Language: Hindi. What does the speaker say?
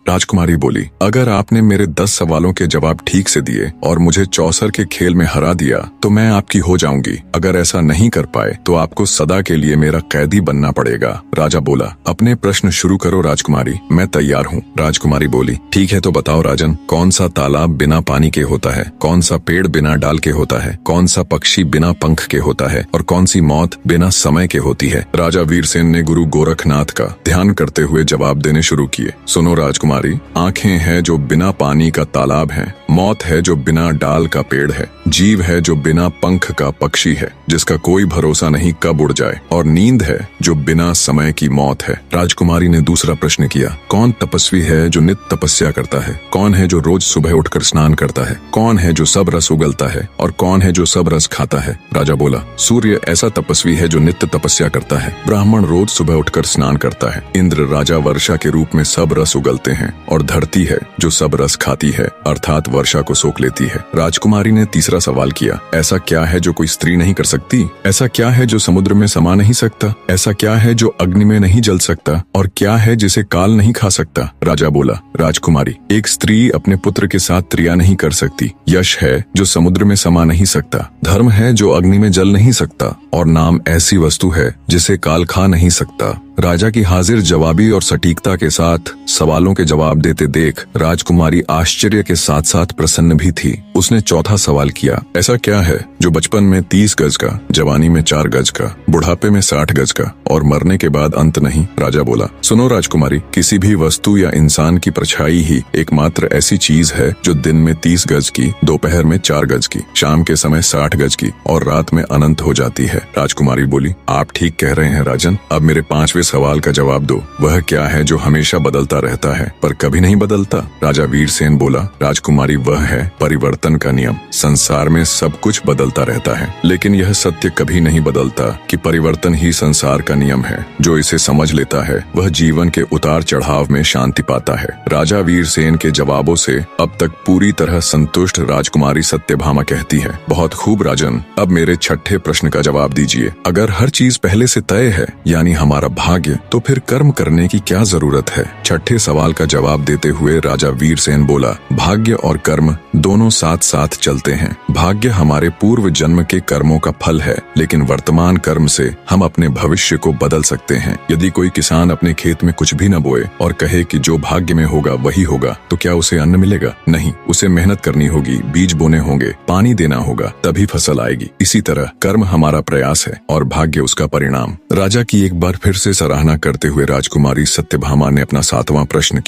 राजकुमारी बोली, अगर आपने मेरे 10 सवालों के जवाब ठीक से दिए और मुझे चौसर के खेल में हरा दिया तो मैं आपकी हो जाऊंगी। अगर ऐसा नहीं कर पाए तो आपको सदा के लिए मेरा कैदी बनना पड़ेगा। राजा बोला, अपने प्रश्न शुरू करो राजकुमारी, मैं तैयार हूँ। राजकुमारी बोली, ठीक है तो बताओ राजन, कौन सा तालाब बिना पानी के होता है, कौन सा पेड़ बिना डाल के होता है, कौन सा पक्षी बिना पंख के होता है और कौन सी मौत बिना समय के होती है। राजा वीरसेन ने गुरु गोरखनाथ का ध्यान करते हुए जवाब देने शुरू किए। सुनो राजकुमारी, आंखें हैं जो बिना पानी का तालाब है, मौत है जो बिना डाल का पेड़ है, जीव है जो बिना पंख का पक्षी है जिसका कोई भरोसा नहीं कब उड़ जाए, और नींद है जो बिना समय की मौत है। राजकुमारी ने दूसरा प्रश्न किया, कौन तपस्वी है जो नित्य तपस्या करता है, कौन है जो रोज सुबह उठकर स्नान करता है, कौन है जो सब रस उगलता है और कौन है जो सब रस खाता है। राजा बोला, सूर्य ऐसा तपस्वी है जो नित्य तपस्या करता है, ब्राह्मण रोज सुबह उठकर स्नान करता है, इंद्र राजा वर्षा के रूप में सब रस उगलते हैं और धरती है जो सब रस खाती है अर्थात वर्षा को सोख लेती है। राजकुमारी ने तीसरा सवाल किया, ऐसा क्या है जो कोई स्त्री नहीं कर सकती, ऐसा क्या है जो समुद्र में समा नहीं सकता, ऐसा क्या है जो अग्नि में नहीं जल सकता और क्या है जिसे काल नहीं खा सकता। राजा बोला, राजकुमारी, एक स्त्री अपने पुत्र के साथ क्रिया नहीं कर सकती, यश है जो समुद्र में समा नहीं सकता, धर्म है जो अग्नि में जल नहीं सकता और नाम ऐसी वस्तु है जिसे काल खा नहीं सकता। राजा की हाजिर जवाबी और सटीकता के साथ सवालों के जवाब देते देख राजकुमारी आश्चर्य के साथ साथ प्रसन्न भी थी। उसने चौथा सवाल किया, ऐसा क्या है जो बचपन में 30 गज का, जवानी में 4 गज का, बुढ़ापे में 60 गज का और मरने के बाद अंत नहीं। राजा बोला, सुनो राजकुमारी, किसी भी वस्तु या इंसान की परछाई ही एकमात्र ऐसी चीज है जो दिन में 30 गज की, दोपहर में 4 गज की, शाम के समय 60 गज की और रात में अनंत हो जाती है। राजकुमारी बोली, आप ठीक कह रहे हैं राजन, अब मेरे 5वें सवाल का जवाब दो, वह क्या है जो हमेशा बदलता रहता है पर कभी नहीं बदलता। राजा वीरसेन बोला, राजकुमारी, वह है परिवर्तन का नियम। संसार में सब कुछ बदलता रहता है लेकिन यह सत्य कभी नहीं बदलता कि परिवर्तन ही संसार का नियम है। जो इसे समझ लेता है वह जीवन के उतार चढ़ाव में शांति पाता है। राजा वीरसेन के जवाबों से अब तक पूरी तरह संतुष्ट राजकुमारी सत्यभामा कहती है, बहुत खूब राजन, अब मेरे छठे प्रश्न का जवाब दीजिए। अगर हर चीज पहले से तय है यानी हमारा भाग्य, तो फिर कर्म करने की क्या जरूरत है। छठे सवाल का जवाब देते हुए राजा वीरसेन बोला, भाग्य और कर्म दोनों साथ साथ चलते हैं। भाग्य हमारे पूर्व जन्म के कर्मों का फल है लेकिन वर्तमान कर्म से हम अपने भविष्य को बदल सकते हैं। यदि कोई किसान अपने खेत में कुछ भी न बोए और कहे कि जो भाग्य में होगा वही होगा, तो क्या उसे अन्न मिलेगा? नहीं, उसे मेहनत करनी होगी, बीज बोने होंगे, पानी देना होगा, तभी फसल आएगी। इसी तरह कर्म हमारा प्रयास है और भाग्य उसका परिणाम। राजा की एक बार फिर से सराहना करते हुए राजकुमारी सत्यभामा ने अपना 7वां प्रश्न किया।